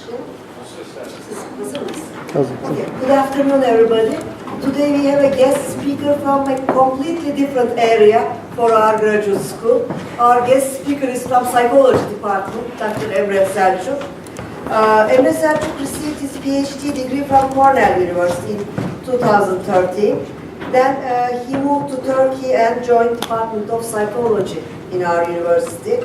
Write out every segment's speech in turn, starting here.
başlayalım. Hazır mıyız? Okay. Good afternoon, everybody. Today we have a guest speaker from a completely different area for our graduate school. Our guest speaker is from Psychology Department, Dr. Emre Selçuk. Emre Selçuk received his PhD degree from Cornell University in 2013. Then he moved to Turkey and joined Department of Psychology in our university.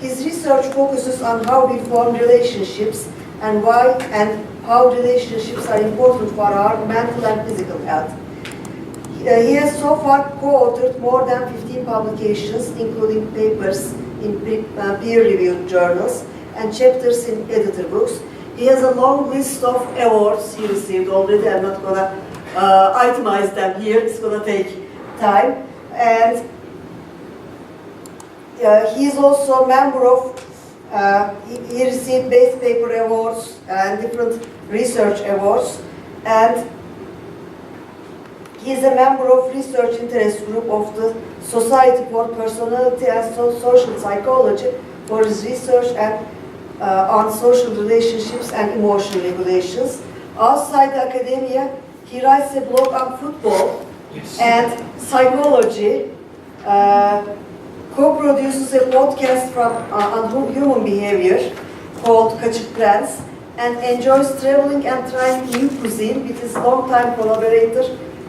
His research focuses on how we form relationships and why and how relationships are important for our mental and physical health. He has so far co-authored more than 15 publications, including papers in peer-reviewed journals and chapters in editor books. He has a long list of awards he received already. I'm not going to itemize them here. It's going to take time. And he is also a member of, he received base paper awards and different research awards, and he is a member of research interest group of the Society for Personality and Social Psychology for his research and on social relationships and emotional regulations. Outside academia, he writes a blog on football and psychology, co-produces a podcast on human behavior called Kaçık Prens, and enjoys traveling and trying new cuisine with his longtime collaborator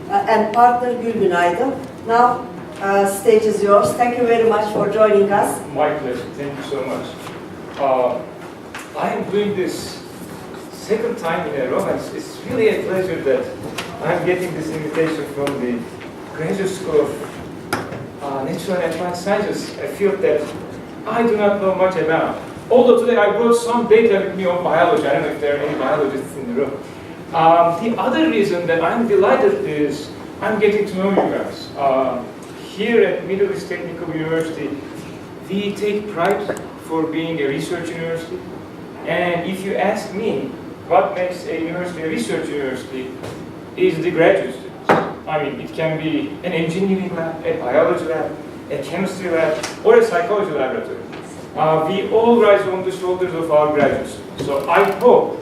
and partner Gülbin Aydın. Now, stage is yours. Thank you very much for joining us. My pleasure. Thank you so much. I am doing this second time in a row, and it's really a pleasure that I'm getting this invitation from the Graduate School of Natural and Applied Sciences, a field that I do not know much about. Although today I brought some data with me on biology. I don't know if there are any biologists in the room. The other reason that I'm delighted is I'm getting to know you guys. Here at Middle East Technical University, we take pride for being a research university. And if you ask me what makes a university a research university, is the graduate students. I mean, it can be an engineering lab, a biology lab, a chemistry lab, or a psychology laboratory. We all rise on the shoulders of our graduates. So I hope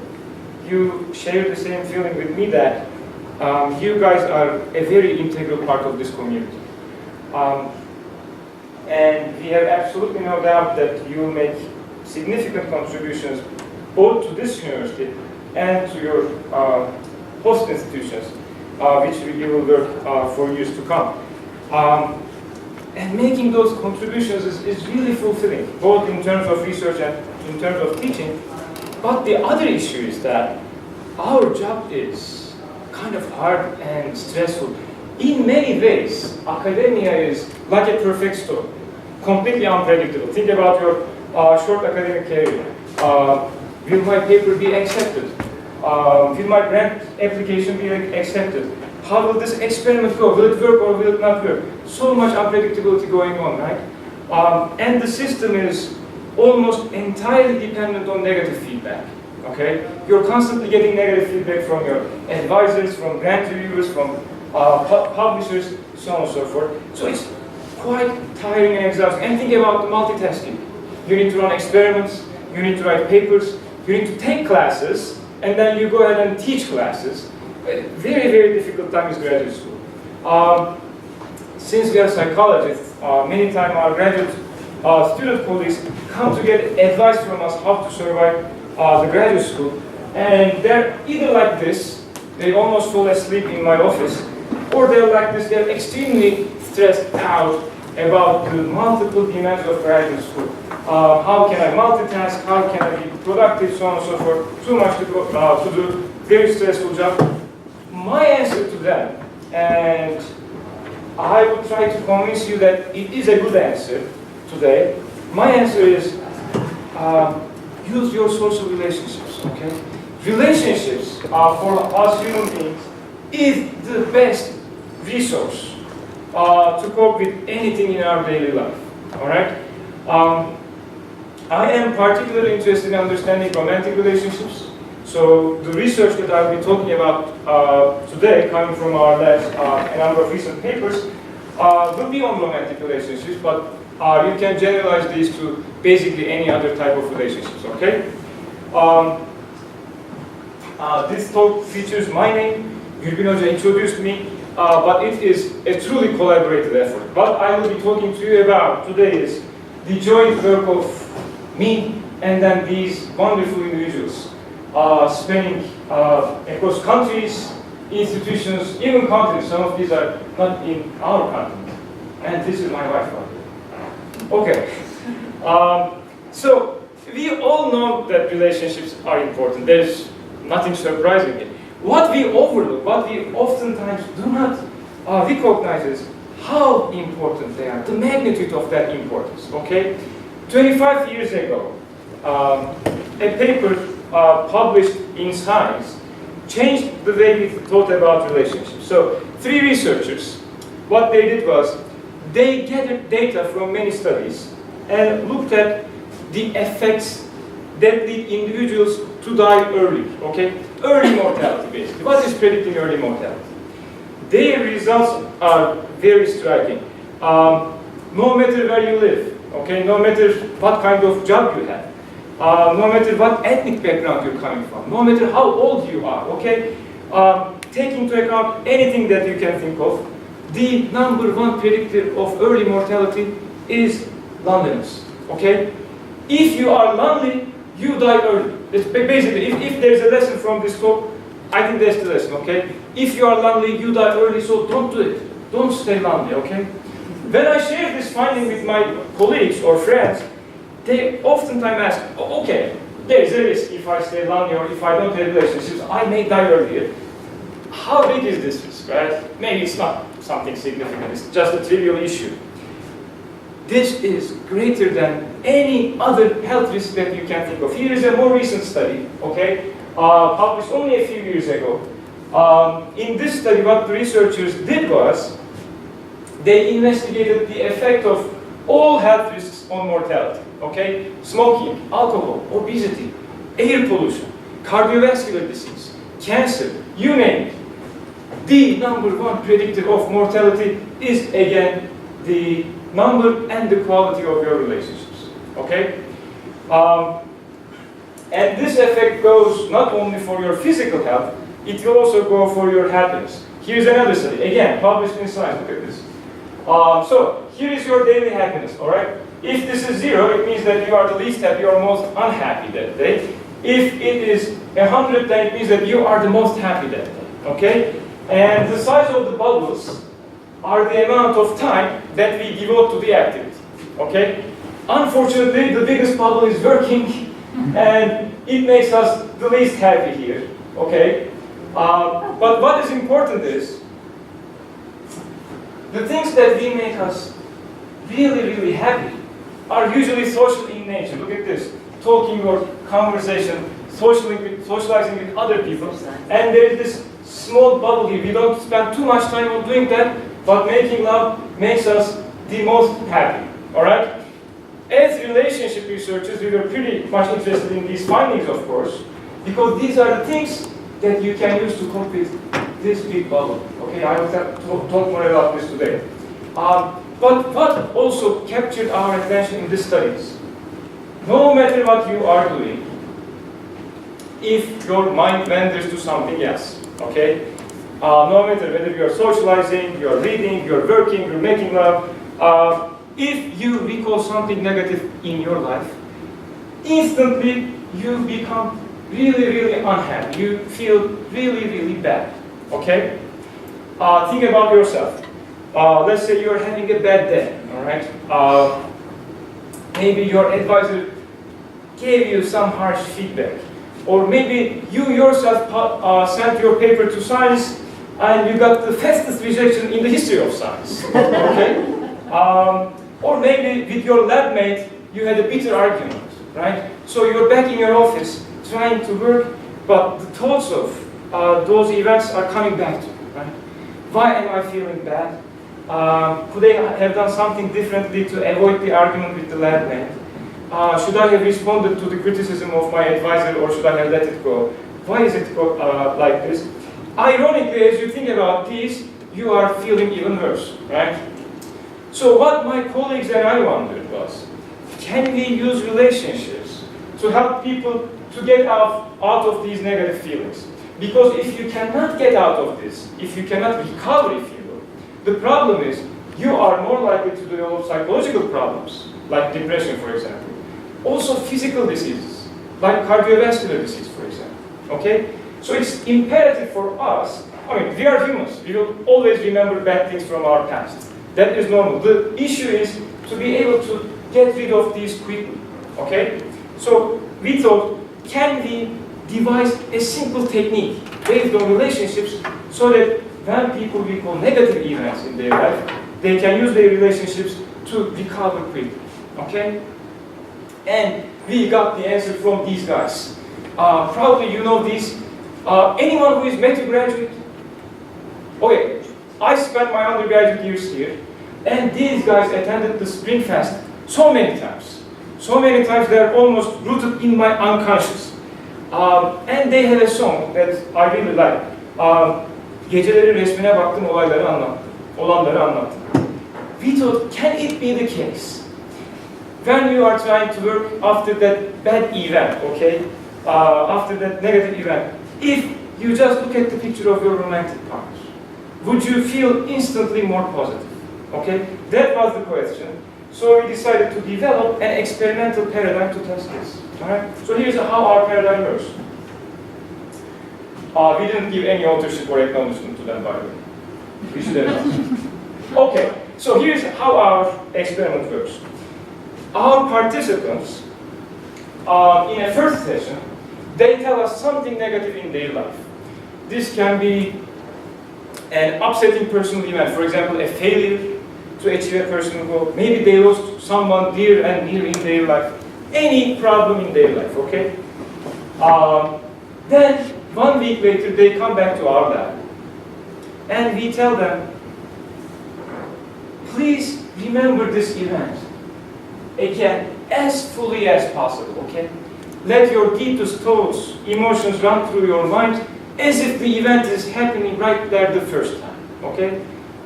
you share the same feeling with me that you guys are a very integral part of this community. And we have absolutely no doubt that you will make significant contributions both to this university and to your host institutions, which you will work for years to come. And making those contributions is really fulfilling, both in terms of research and in terms of teaching. But the other issue is that our job is kind of hard and stressful. In many ways, academia is like a perfect storm, completely unpredictable. Think about your short academic career. Will my paper be accepted? Will my grant application be accepted? How will this experiment go? Will it work or will it not work? So much unpredictability going on, right? And the system is almost entirely dependent on negative feedback, okay? You're constantly getting negative feedback from your advisors, from grant reviewers, from publishers, so on and so forth. So it's quite tiring and exhausting. And think about the multitasking. You need to run experiments, you need to write papers, you need to take classes, and then you go ahead and teach classes. Very, very difficult time is graduate school. Since we are psychologists, many times our graduate student colleagues come to get advice from us how to survive the graduate school. And they're either like this, they almost fall asleep in my office, or they're like this, they're extremely stressed out about the multiple demands of graduate school. How can I multitask? How can I be productive? So on and so forth. Too much to do. Very stressful job. My answer to them, and I will try to convince you that it is a good answer today. My answer is use your social relationships. Okay, relationships for us human beings is the best resource to cope with anything in our daily life. All right. I am particularly interested in understanding romantic relationships. So the research that I'll be talking about today, coming from our labs, a number of recent papers, will be on romantic relationships, but you can generalize these to basically any other type of relationships, okay? Um, this talk features my name. Gürbin Hoca introduced me, but it is a truly collaborative effort. What I will be talking to you about today is the joint work of me and then these wonderful individuals spanning across countries, institutions, even continents. Some of these are not in our continent. And this is my wife. Okay. So we all know that relationships are important. There's nothing surprising here. What we overlook, what we oftentimes do not recognize is how important they are, the magnitude of that importance, okay? 25 years ago, a paper published in Science changed the way we thought about relationships. So, 3 researchers, what they did was, they gathered data from many studies and looked at the effects that lead individuals to die early, okay? Early mortality, basically. What is predicting early mortality? Their results are very striking. No matter where you live, okay? No matter what kind of job you have, no matter what ethnic background you're coming from, no matter how old you are, okay? Take into account anything that you can think of, the #1 predictor of early mortality is loneliness, okay? If you are lonely, you die early. It's basically, if there's a lesson from this talk, I think that's the lesson, okay? If you are lonely, you die early, so don't do it. Don't stay lonely, okay? When I share this finding with my colleagues or friends, they oftentimes ask, oh, okay, there's a risk if I stay lonely or if I don't have relationships, I may die earlier. How big is this risk, right? Maybe it's not something significant, it's just a trivial issue. This is greater than any other health risk that you can think of. Here is a more recent study, okay, published only a few years ago. In this study, what the researchers did was, they investigated the effect of all health risks on mortality, okay? Smoking, alcohol, obesity, air pollution, cardiovascular disease, cancer, you name it. The #1 predictor of mortality is, again, the number and the quality of your relationships, okay? And this effect goes not only for your physical health, it will also go for your happiness. Here's another study, again, published in Science, look at this. So, here is your daily happiness, alright? If this is 0, it means that you are the least happy or most unhappy that day. If it is 100, then it means that you are the most happy that day, okay? And the size of the bubbles are the amount of time that we devote to the activity, okay? Unfortunately, the biggest bubble is working, and it makes us the least happy here, okay? But what is important is, the things that we make us really, really happy are usually social in nature. Look at this, talking or conversation, socializing with other people, and there is this small bubble here. We don't spend too much time on doing that, but making love makes us the most happy, all right? As relationship researchers, we were pretty much interested in these findings, of course, because these are the things that you can use to cope with this big bubble. Okay, I will talk more about this today. But what also captured our attention in these studies, no matter what you are doing, if your mind wanders to something else, okay? No matter whether you're socializing, you're reading, you're working, you're making love, if you recall something negative in your life, instantly you become really, really unhappy. You feel really, really bad, okay? Think about yourself. Let's say you're having a bad day, all right? Maybe your advisor gave you some harsh feedback. Or maybe you yourself sent your paper to Science and you got the fastest rejection in the history of science, okay? Or maybe with your lab mate, you had a bitter argument, right? So you're back in your office trying to work, but the thoughts of those events are coming back to you, right? Why am I feeling bad? Could I have done something differently to avoid the argument with the lab mate? Should I have responded to the criticism of my advisor, or should I have let it go? Why is it like this? Ironically, as you think about these, you are feeling even worse, right? So what my colleagues and I wondered was, can we use relationships to help people to get out of these negative feelings. Because if you cannot get out of this, if you cannot recover, if you will, the problem is you are more likely to develop psychological problems, like depression, for example. Also physical diseases, like cardiovascular disease, for example. Okay? So it's imperative for us, I mean, we are humans. We will always remember bad things from our past. That is normal. The issue is to be able to get rid of these quickly. Okay? So we thought, can we devise a simple technique based on relationships so that when people recall negative events in their life, they can use their relationships to recover quickly. Okay? And we got the answer from these guys. Probably you know these. Anyone who is meant to graduate? Okay, I spent my undergraduate years here, and these guys attended the Spring Fest so many times. So many times they're almost rooted in my unconscious. And they have a song that I really like. Geceleri resmine baktım, olayları anlattım. Olanları anlattım. We thought, can it be the case? When you are trying to work after that bad event, okay? After that negative event, if you just look at the picture of your romantic partner, would you feel instantly more positive? Okay? That was the question. So we decided to develop an experimental paradigm to test this. Alright? So here's how our paradigm works. We didn't give any authorship or acknowledgement to them, by the way. We should have done. Okay, so here's how our experiment works. Our participants, in a first session, they tell us something negative in their life. This can be an upsetting personal event, for example, a failure to achieve a personal goal. Maybe they lost someone dear and near in their life. Any problem in their life, okay? Then, 1 week later, they come back to our lab. And we tell them, please remember this event again as fully as possible, okay? Let your deepest thoughts, emotions run through your mind as if the event is happening right there the first time, okay?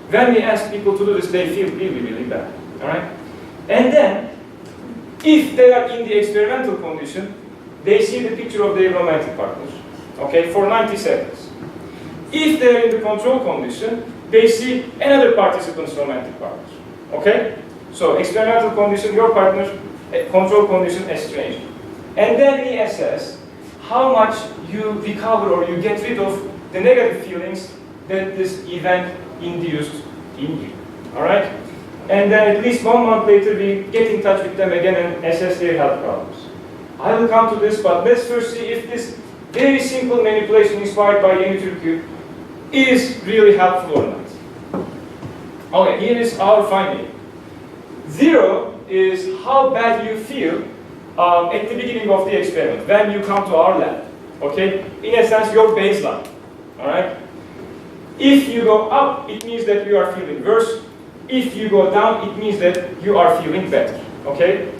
When we ask people to do this, they feel really, really bad, all right? And then, if they are in the experimental condition, they see the picture of their romantic partners, okay, for 90 seconds. If they are in the control condition, they see another participant's romantic partner, okay? So, experimental condition, your partner, control condition, a stranger. And then we assess how much you recover or you get rid of the negative feelings that this event induced in you. Alright? And then at least 1 month later we get in touch with them again and assess their health problems. I will come to this, but let's first see if this very simple manipulation inspired by Yeni Türkü is really helpful or not. Okay, here is our finding. 0 is how bad you feel at the beginning of the experiment, when you come to our lab. Okay? In a sense, your baseline. Alright? If you go up, it means that you are feeling worse. If you go down, it means that you are feeling better. Okay?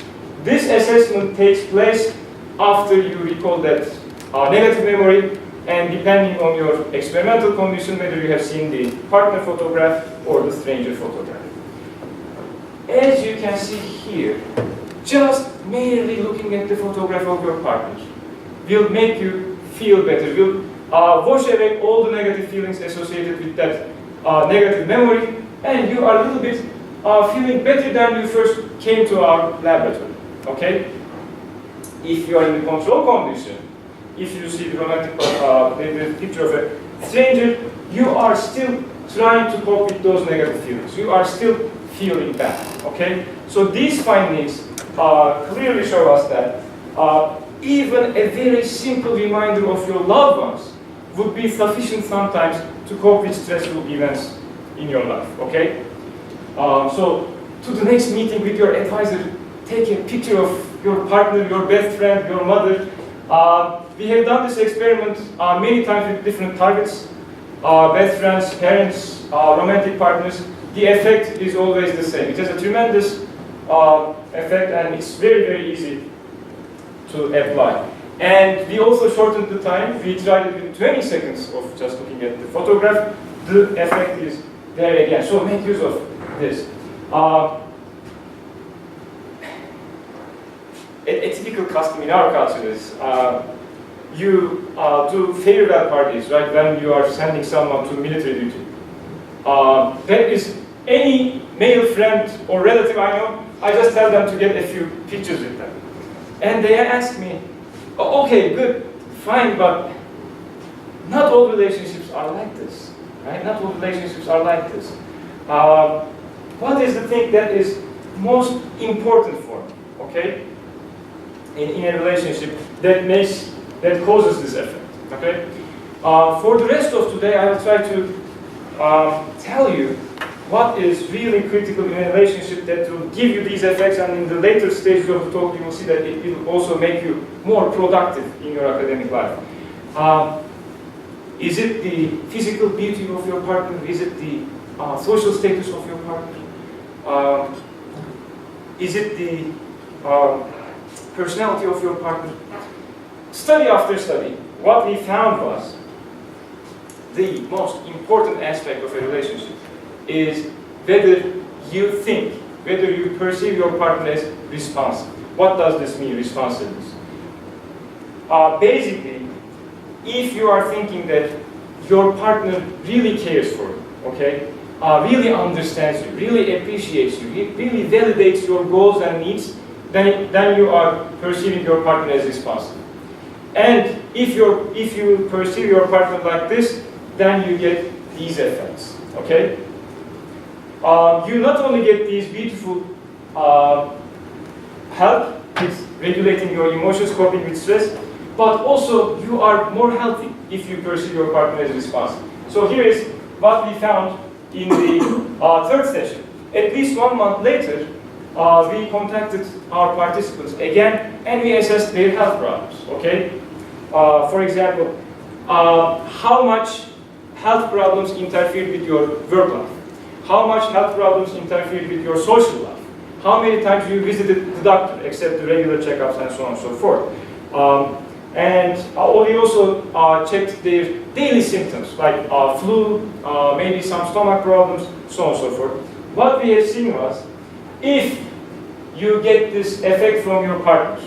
This assessment takes place after you recall that negative memory, and depending on your experimental condition, whether you have seen the partner photograph or the stranger photograph. As you can see here, just merely looking at the photograph of your partner will make you feel better, will wash away all the negative feelings associated with that negative memory, and you are a little bit feeling better than you first came to our laboratory. Okay? If you are in the control condition, if you see the romantic the picture of a stranger, you are still trying to cope with those negative feelings. You are still feeling bad. Okay? So these findings clearly show us that even a very simple reminder of your loved ones would be sufficient sometimes to cope with stressful events in your life. Okay? So to the next meeting with your advisor, take a picture of your partner, your best friend, your mother. We have done this experiment many times with different targets, best friends, parents, romantic partners. The effect is always the same. It has a tremendous effect, and it's very, very easy to apply. And we also shortened the time. We tried it with 20 seconds of just looking at the photograph. The effect is there again. So make use of this. a typical custom in our culture is you do farewell parties, right, when you are sending someone to military duty. That is any male friend or relative I know, I just tell them to get a few pictures with them. And they ask me, "Oh, okay, good, fine, but not all relationships are like this, right? Not all relationships are like this. What is the thing that is most important for me, okay? In a relationship that causes this effect, okay? For the rest of today, I will try to tell you what is really critical in a relationship that will give you these effects, and in the later stages of the talk, you will see that it will also make you more productive in your academic life. Is it the physical beauty of your partner? Is it the social status of your partner? Is it the personality of your partner? Study after study, what we found was the most important aspect of a relationship is whether you think, whether you perceive your partner as responsive. What does this mean, responsiveness? Basically, if you are thinking that your partner really cares for you, okay, really understands you, really appreciates you, really validates your goals and needs, then you are perceiving your partner as responsive. And if you perceive your partner like this, then you get these effects, okay? You not only get these beautiful help with regulating your emotions, coping with stress, but also you are more healthy if you perceive your partner as responsive. So here is what we found in the third session. At least 1 month later, we contacted our participants again and we assessed their health problems, okay? For example, how much health problems interfered with your work life? How much health problems interfered with your social life? How many times you visited the doctor, except the regular checkups and so on and so forth? And we also checked their daily symptoms, like flu, maybe some stomach problems, so on and so forth. What we have seen was, if you get this effect from your partner,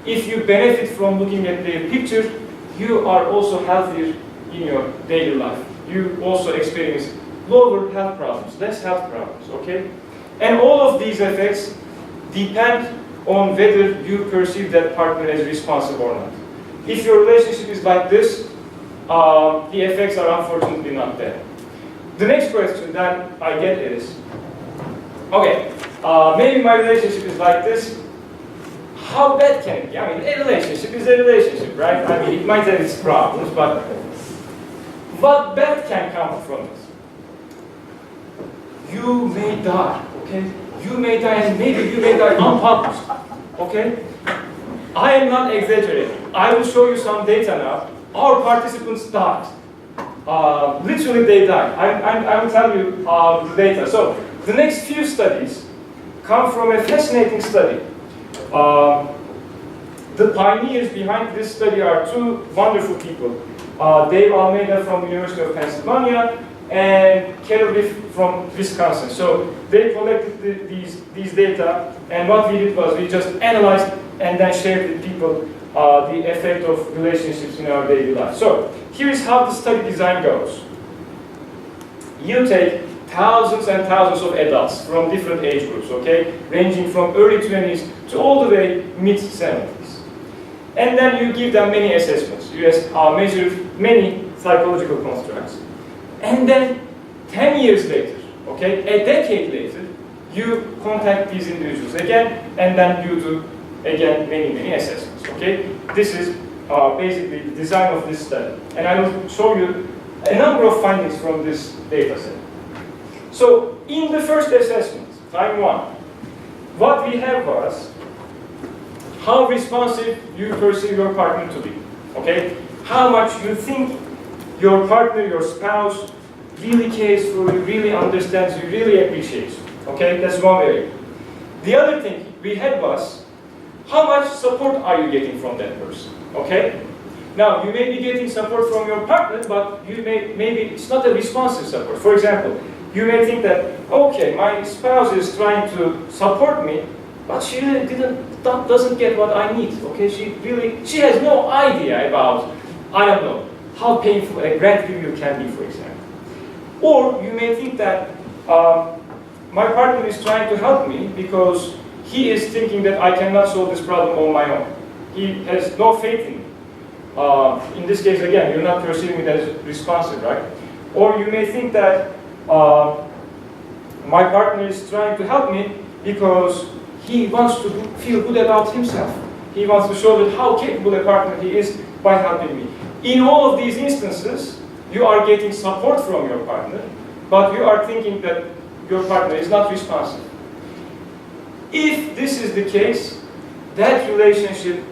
if you benefit from looking at their picture, you are also healthier in your daily life. You also experience lower health problems, less health problems, okay? And all of these effects depend on whether you perceive that partner as responsive or not. If your relationship is like this, the effects are unfortunately not there. The next question that I get is, okay, maybe my relationship is like this, how bad can it be? I mean, a relationship is a relationship, right? I mean, it might have its problems, but what bad can come from it? You may die, okay? You may die, and maybe you may die unpublished, okay? I am not exaggerating. I will show you some data now. Our participants died. Literally, they died. I will tell you the data. So, the next few studies come from a fascinating study. The pioneers behind this study are two wonderful people. Dave Almeida from the University of Pennsylvania and Carol Riff from Wisconsin. So they collected these data, and what we did was we just analyzed and then shared with people the effect of relationships in our daily life. So here is how the study design goes. You take thousands and thousands of adults from different age groups, okay, ranging from early 20s to all the way mid-70s. And then you give them many assessments. You measure many psychological constructs. And then 10 years later, okay, a decade later, you contact these individuals again, and then you do, again, many assessments, okay? This is basically the design of this study. And I will show you a number of findings from this data set. So, in the first assessment, time 1, what we have was how responsive you perceive your partner to be, okay? How much you think your partner, your spouse, really cares for you, really understands you, really appreciates you, okay? That's one area. The other thing we had was, how much support are you getting from that person, okay? Now, you may be getting support from your partner, but you maybe it's not a responsive support. For example, you may think that, okay, my spouse is trying to support me, but she really didn't doesn't get what I need. Okay, she has no idea about, I don't know, how painful a grant review can be, for example. Or you may think that my partner is trying to help me because he is thinking that I cannot solve this problem on my own. He has no faith in me. In this case, again, you're not perceiving it as responsive, right? Or you may think that my partner is trying to help me because he wants to feel good about himself. He wants to show that how capable a partner he is by helping me. In all of these instances, you are getting support from your partner, but you are thinking that your partner is not responsive. If this is the case, that relationship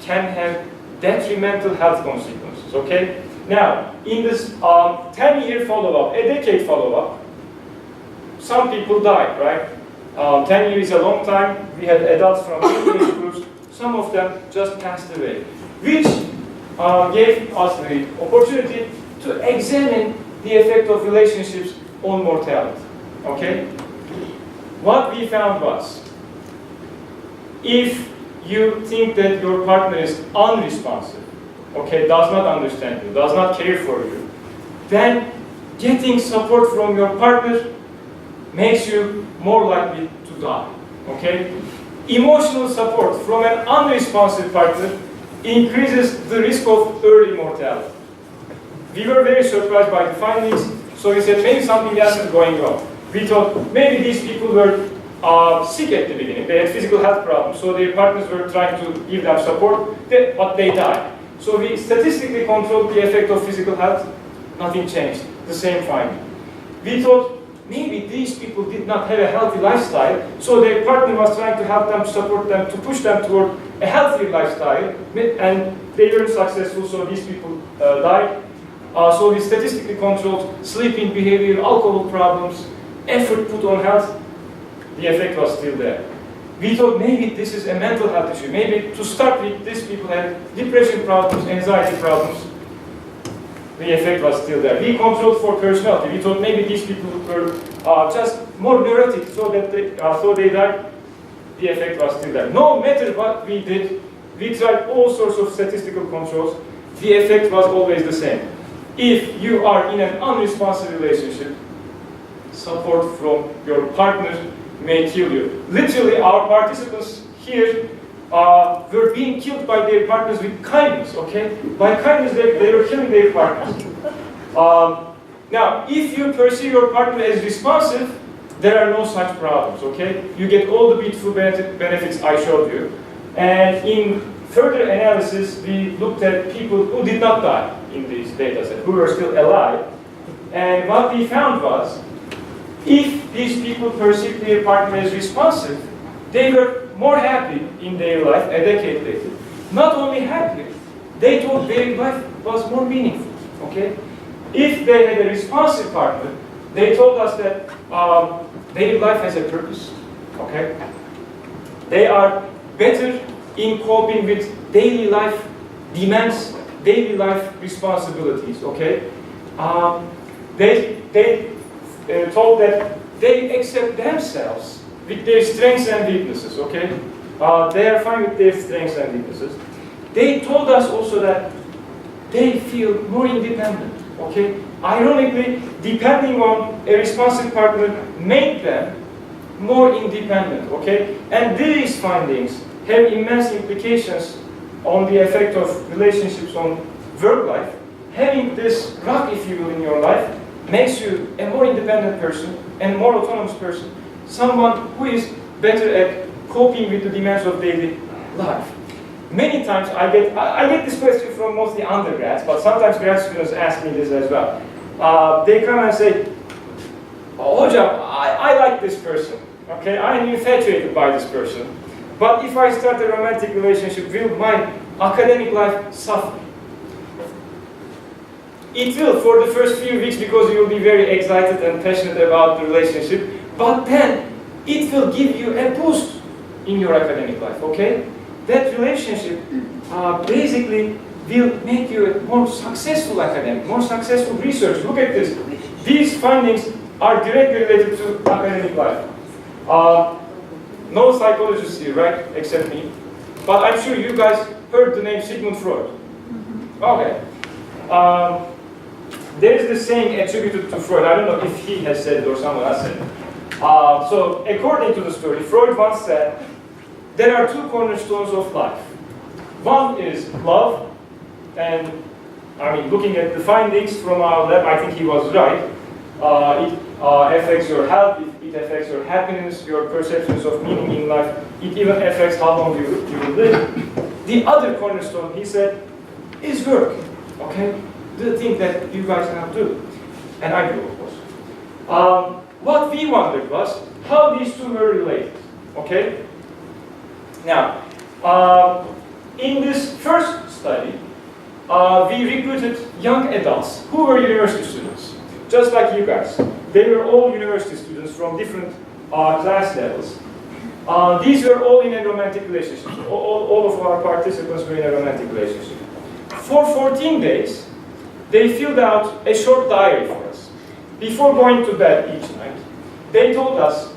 can have detrimental health consequences, okay? Now, in this 10-year follow-up, a decade follow-up, some people died, right? 10 years is a long time. We had adults from different age groups. Some of them just passed away, which gave us the opportunity to examine the effect of relationships on mortality, okay? What we found was, if you think that your partner is unresponsive, okay, does not understand you, does not care for you, then getting support from your partner makes you more likely to die, okay? Emotional support from an unresponsive partner increases the risk of early mortality. We were very surprised by the findings, so we said maybe something else is going on. We thought maybe these people were sick at the beginning, they had physical health problems, so their partners were trying to give them support, but they died. So we statistically controlled the effect of physical health, nothing changed, the same finding. We thought maybe these people did not have a healthy lifestyle, so their partner was trying to help them, support them, to push them toward a healthier lifestyle, and they weren't successful, so these people died. So we statistically controlled sleeping behavior, alcohol problems, effort put on health. The effect was still there. We thought maybe this is a mental health issue. Maybe to start with, these people had depression problems, anxiety problems. The effect was still there. We controlled for personality. We thought maybe these people were just more neurotic, so that they died. The effect was still there. No matter what we did, we tried all sorts of statistical controls. The effect was always the same. If you are in an unresponsive relationship, support from your partner may kill you. Literally, our participants here were being killed by their partners with kindness, okay? By kindness, they were killing their partners. Now, if you perceive your partner as responsive, there are no such problems, okay? You get all the beautiful benefits I showed you. And in further analysis, we looked at people who did not die in these data sets, who were still alive. And what we found was, if these people perceived their partner as responsive, they were more happy in their life a decade later. Not only happy, they thought their life was more meaningful, okay? If they had a responsive partner, they told us that their life has a purpose, okay? They are better in coping with daily life demands, daily life responsibilities, okay? They told that they accept themselves with their strengths and weaknesses, okay? They are fine with their strengths and weaknesses. They told us also that they feel more independent, okay? Ironically, depending on a responsive partner made them more independent, okay? And these findings have immense implications on the effect of relationships on work life. Having this rock, if you will, in your life makes you a more independent person and more autonomous person, someone who is better at coping with the demands of daily life. Many times I get this question from mostly undergrads, but sometimes grad students ask me this as well. They come and say, "Oh, Hocam, I like this person, okay? I am infatuated by this person. But if I start a romantic relationship, will my academic life suffer?" It will for the first few weeks because you will be very excited and passionate about the relationship, but then it will give you a boost in your academic life, okay? That relationship basically will make you a more successful academic, more successful researcher. Look at this. These findings are directly related to academic life. No psychologists here, right? Except me. But I'm sure you guys heard the name Sigmund Freud. Okay. There is this saying attributed to Freud. I don't know if he has said it or someone else said it. So, according to the story, Freud once said, there are two cornerstones of life. One is love, and I mean, looking at the findings from our lab, I think he was right. It affects your health, it affects your happiness, your perceptions of meaning in life. It even affects how long you will live. The other cornerstone, he said, is work. Okay? The thing that you guys now do. And I do, of course. What we wondered was how these two were related. Okay? Now, in this first study, we recruited young adults who were university students, just like you guys. They were all university students from different class levels. These were all in a romantic relationship. All of our participants were in a romantic relationship. For 14 days, they filled out a short diary for us. Before going to bed each night, they told us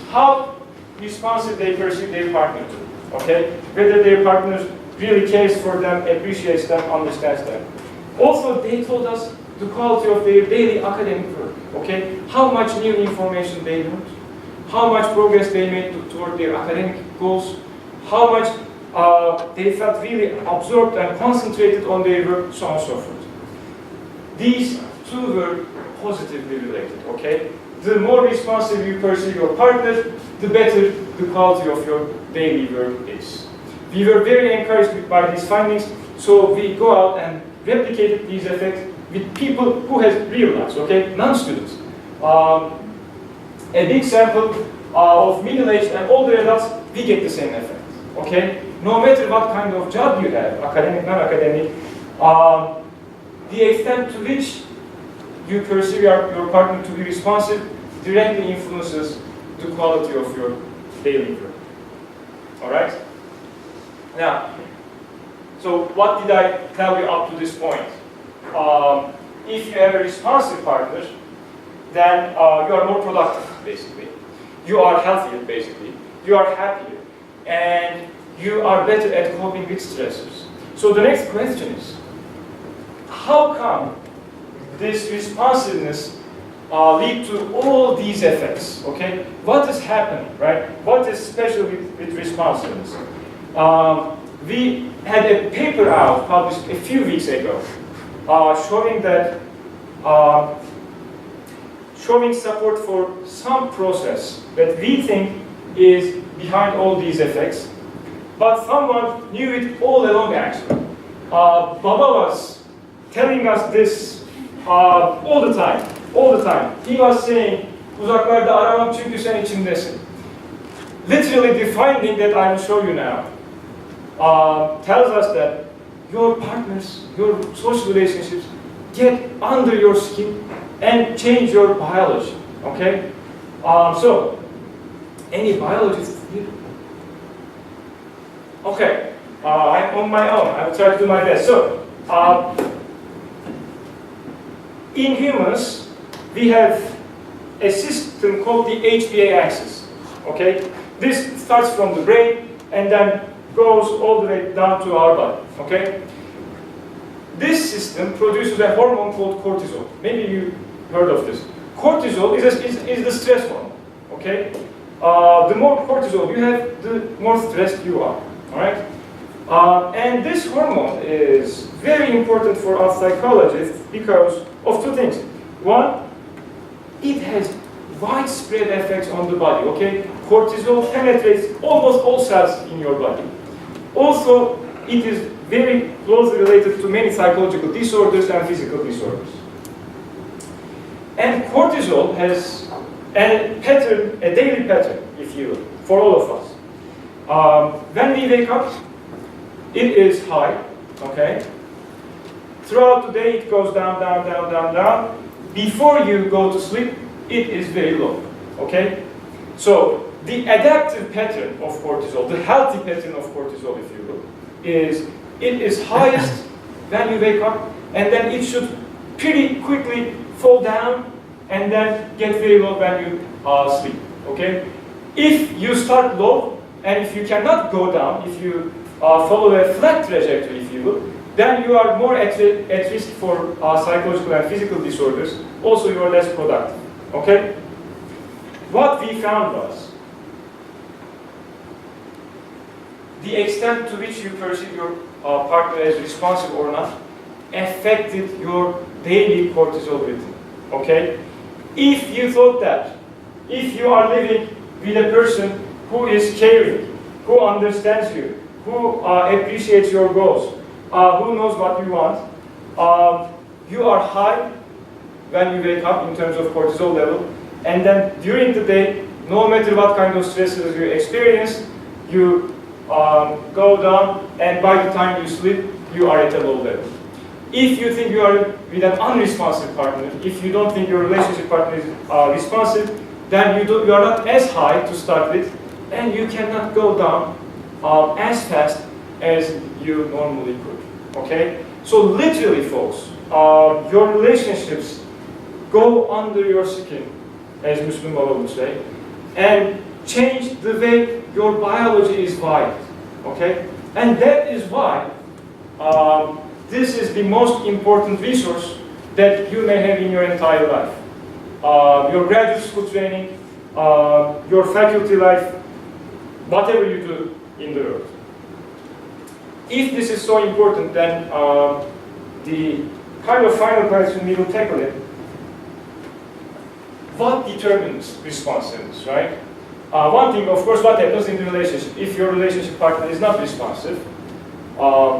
how responsive they perceive their partner to. Okay? Whether their partner really cares for them, appreciates them, understands them. Also, they told us the quality of their daily academic work. Okay? How much new information they learned, how much progress they made toward their academic goals, how much they felt really absorbed and concentrated on their work, so on and so forth. These two were positively related, okay? The more responsive you perceive your partner, the better the quality of your daily work is. We were very encouraged by these findings, so we go out and replicated these effects with people who have real lives, okay? Non-students. A big sample of middle-aged and older adults, we get the same effect, okay? No matter what kind of job you have, academic, non-academic, the extent to which you perceive your partner to be responsive directly influences the quality of your daily work. Alright? Now, so what did I tell you up to this point? If you have a responsive partner, then you are more productive, basically. You are healthier, basically. You are happier. And you are better at coping with stressors. So the next question is, how come this responsiveness lead to all these effects? Okay, what is happening, right? What is special with responsiveness? We had a paper out published a few weeks ago, showing that showing support for some process that we think is behind all these effects, but someone knew it all along actually. Baba was telling us this all the time. He was saying, uzaklarda aramam çünkü sen içimdesin. Literally the finding that I will show you now tells us that your partners, your social relationships get under your skin and change your biology, okay? So, any biologist here? Okay, I'm on my own. I will try to do my best. So, in humans, we have a system called the HPA axis. Okay, this starts from the brain and then goes all the way down to our body. Okay, this system produces a hormone called cortisol. Maybe you heard of this. Cortisol is the stress hormone. Okay, the more cortisol you have, the more stressed you are. All right. And this hormone is very important for us psychologists because of two things. One, it has widespread effects on the body, okay? Cortisol penetrates almost all cells in your body. Also, it is very closely related to many psychological disorders and physical disorders. And cortisol has a pattern, a daily pattern, if you will, for all of us. When we wake up, it is high, okay? Throughout the day, it goes down, down, down, down, down. Before you go to sleep, it is very low, okay? So, the adaptive pattern of cortisol, the healthy pattern of cortisol, if you will, is it is highest when you wake up, and then it should pretty quickly fall down, and then get very low when you sleep, okay? If you start low, and if you cannot go down, if you follow a flat trajectory, if you will, then you are more at risk for psychological and physical disorders. Also, you are less productive. Okay? What we found was the extent to which you perceive your partner as responsive or not affected your daily cortisol rhythm. Okay? If you thought that, if you are living with a person who is caring, who understands you, who appreciates your goals, who knows what you want, you are high when you wake up in terms of cortisol level, and then during the day, no matter what kind of stresses you experience, you go down, and by the time you sleep, you are at a low level. If you think you are with an unresponsive partner, if you don't think your relationship partner is responsive, then you are not as high to start with, and you cannot go down as fast as you normally could. Okay? So literally, folks, your relationships go under your skin, as Muslim Baba would say, and change the way your biology is wired. Okay? And that is why this is the most important resource that you may have in your entire life. Your graduate school training, your faculty life, whatever you do in the world. If this is so important, then the kind of final question we will tackle it. What determines responsiveness, right? One thing, of course, what happens in the relationship. If your relationship partner is not responsive,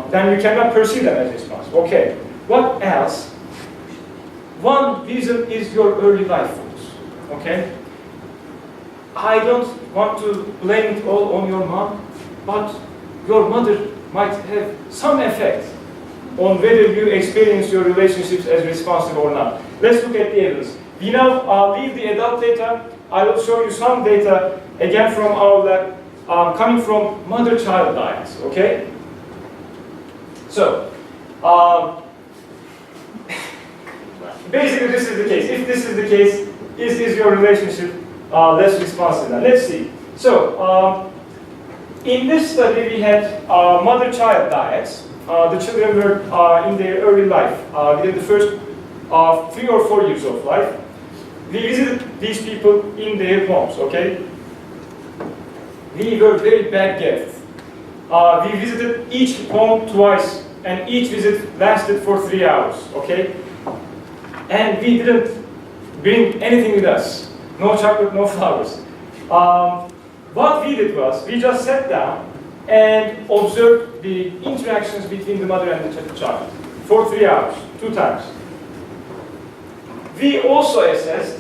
then you cannot perceive them as responsive. Okay, what else? One reason is your early life, folks. Okay? I don't want to blame it all on your mom, but your mother might have some effect on whether you experience your relationships as responsive or not. Let's look at the evidence. We now leave the adult data. I will show you some data, again from our lab, coming from mother-child diets, okay? So, basically this is the case. If this is the case, is your relationship less responsive? Now, let's see. So, in this study we had mother-child diets. The children were in their early life, within the first 3 or 4 years of life. We visited these people in their homes, okay? We were very bad guests. We visited each home twice, and each visit lasted for 3 hours, okay? And we didn't bring anything with us. No chocolate, no flowers. What we did was, we just sat down and observed the interactions between the mother and the child for 3 hours, 2 times. We also assessed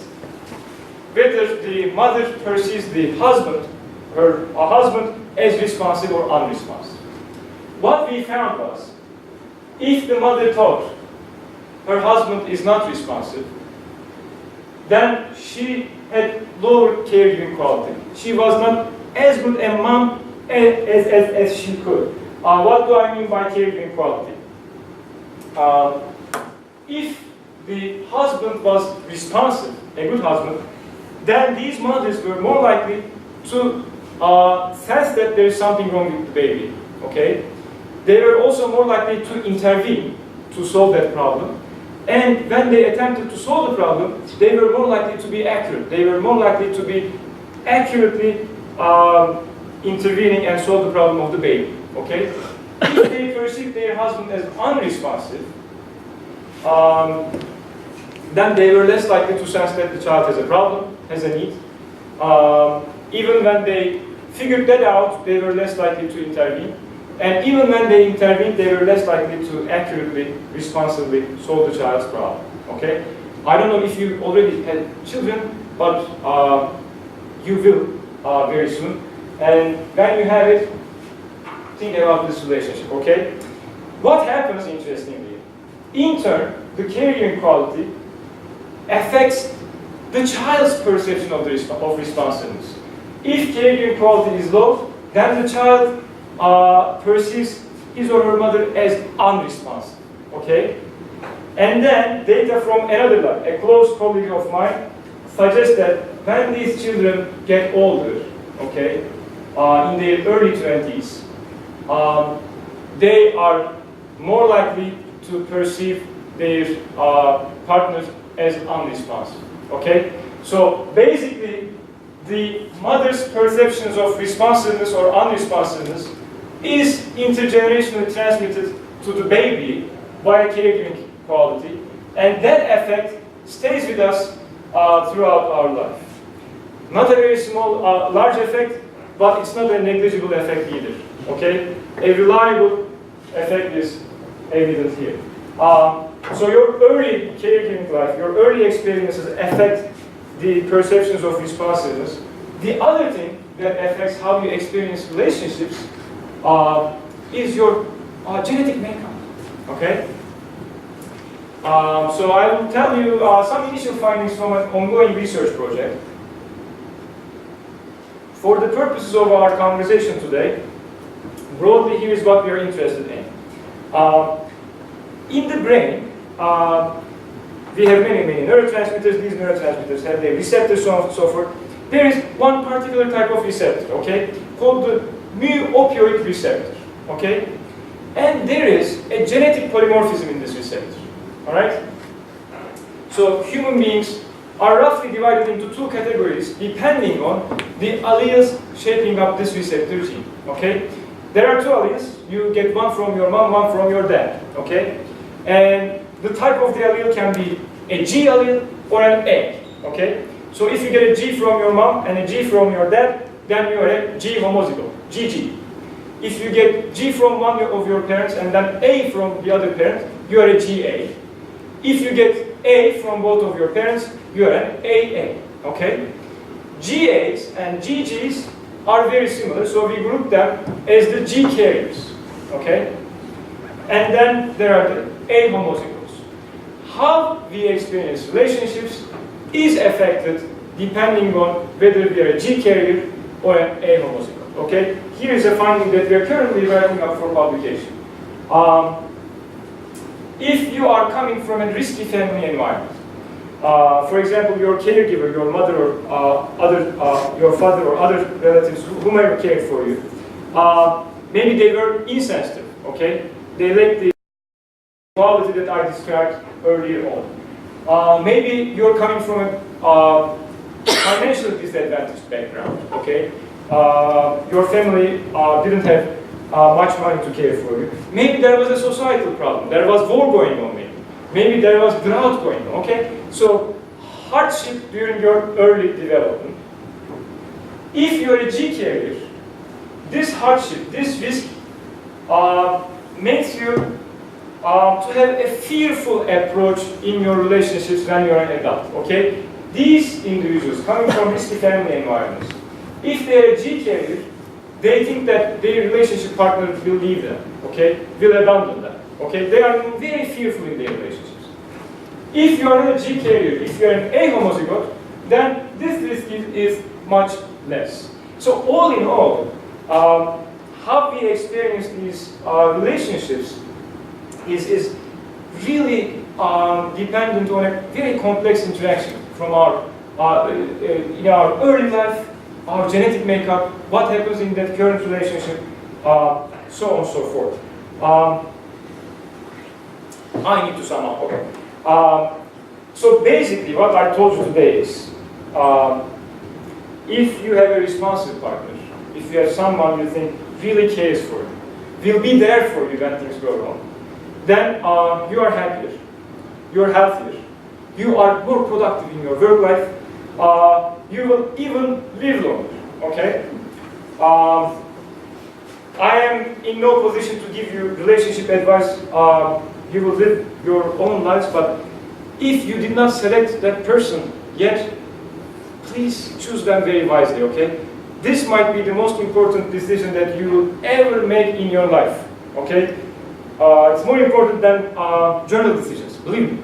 whether the mother perceives the husband, her husband, as responsive or unresponsive. What we found was, if the mother thought her husband is not responsive, then she had lower caregiving quality. She was not as good a mom as she could. What do I mean by caregiving quality? If the husband was responsive, a good husband, then these mothers were more likely to sense that there is something wrong with the baby. Okay? They were also more likely to intervene to solve that problem. And when they attempted to solve the problem, they were more likely to be accurate. They were more likely to be accurately intervening and solve the problem of the baby. Okay? If they perceive their husband as unresponsive, then they were less likely to sense that the child has a problem, has a need. Even when they figured that out, they were less likely to intervene. And even when they intervened, they were less likely to accurately, responsibly solve the child's problem. Okay? I don't know if you already had children, but you will very soon. And when you have it, think about this relationship. Okay? What happens, interestingly, in turn, the caregiving quality affects the child's perception of responsiveness. If caregiving quality is low, then the child perceives his or her mother as unresponsive. Okay? And then data from another lab, a close colleague of mine, suggests that when these children get older, okay, in their early 20s, they are more likely to perceive their partners as unresponsive, okay? So basically, the mother's perceptions of responsiveness or unresponsiveness is intergenerationally transmitted to the baby by a caregiving quality, and that effect stays with us throughout our life. Not a very small, large effect, but it's not a negligible effect either, okay? A reliable effect is evident here. So your early caregiving life, your early experiences affect the perceptions of responsiveness. The other thing that affects how you experience relationships is your genetic makeup, okay? So I will tell you some initial findings from an ongoing research project. For the purposes of our conversation today, broadly here is what we are interested in. In the brain, we have many neurotransmitters. These neurotransmitters have their receptors, so on and so forth. There is one particular type of receptor, okay, called the mu-opioid receptor, okay? And there is a genetic polymorphism in this receptor, all right? So human beings are roughly divided into two categories depending on the alleles shaping up this receptor gene, okay? There are two alleles. You get one from your mom, one from your dad, okay? And the type of the allele can be a G allele or an A, okay? So if you get a G from your mom and a G from your dad, then you are a G homozygote, GG. If you get G from one of your parents and then A from the other parent, you are a GA. If you get A from both of your parents, you are an AA, okay? GAs and GGs are very similar, so we group them as the G carriers, okay? And then there are the A homozygotes. How we experience relationships is affected depending on whether we are a G carrier or an A homozygote, okay? Here is a finding that we are currently writing up for publication. If you are coming from a risky family environment, for example, your caregiver, your mother or your father or other relatives, whomever cared for you, maybe they were insensitive, okay? They lacked the quality that I described earlier on. Maybe you're coming from a financially disadvantaged background, okay? Your family didn't have much money to care for you. Maybe there was a societal problem. There was war going on, maybe. Maybe there was drought going on, okay? So, hardship during your early development. If you're a G carrier, this hardship, this risk, makes you to have a fearful approach in your relationships when you're an adult, okay? These individuals coming from risky family environments, if they're a G carrier, they think that their relationship partner will leave them, okay? Will abandon them, okay? They are very fearful in their relationships. If you are a G carrier, if you are an A homozygote, then this risk is much less. So all in all, how we experience these relationships is really dependent on a very complex interaction from our in our early life, our genetic makeup, what happens in that current relationship, so on and so forth. I need to sum up, okay. So basically what I told you today is, if you have a responsive partner, if you have someone you think really cares for you, will be there for you when things go wrong, then you are happier, you are healthier, you are more productive in your work life, you will even live longer, okay? I am in no position to give you relationship advice. You will live your own lives, but if you did not select that person yet, please choose them very wisely, okay? This might be the most important decision that you will ever make in your life, okay? It's more important than journal decisions, believe me.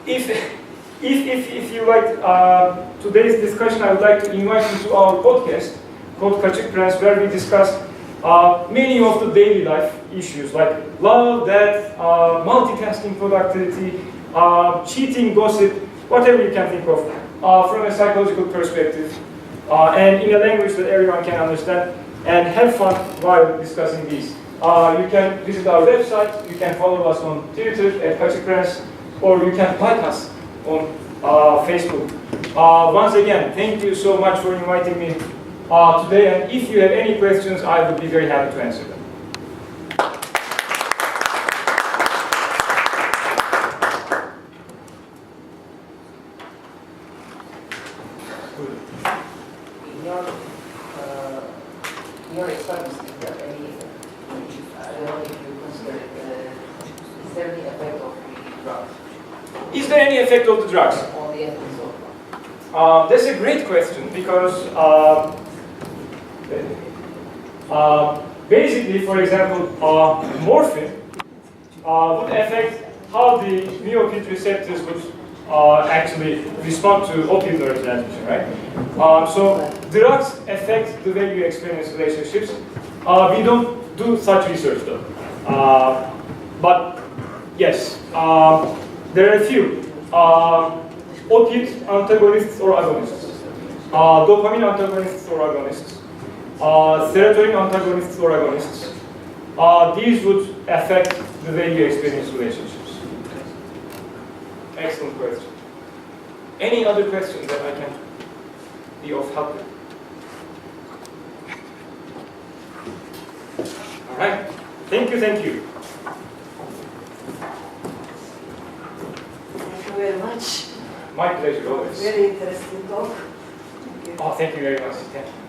If you like today's discussion, I would like to invite you to our podcast called Kaçık Prens, where we discuss many of the daily life issues like love, death, multitasking, productivity, cheating, gossip, whatever you can think of. from a psychological perspective and in a language that everyone can understand, and have fun while discussing these. You can visit our website, you can follow us on Twitter at @HachiPress, or you can like us on Facebook. Once again, thank you so much for inviting me today, and if you have any questions, I would be very happy to answer them. In your experiments, is there any, I don't know if you consider it, is there any effect of the drugs? Is there any effect of the drugs? On the efficacy of drugs? That's a great question, because basically, for example, morphine would affect how the mu-opioid receptors would actually respond to opioid neurotransmission, right? So drugs affect the way you experience relationships. We don't do such research though. But yes, there are a few. Opioid antagonists or agonists, dopamine antagonists or agonists, serotonin antagonists or agonists. These would affect the way you experience relationships. Excellent question. Any other questions that I can be of help with? All right. Thank you, thank you. Thank you very much. My pleasure, always. Very interesting talk. Oh, thank you very much. Thank you.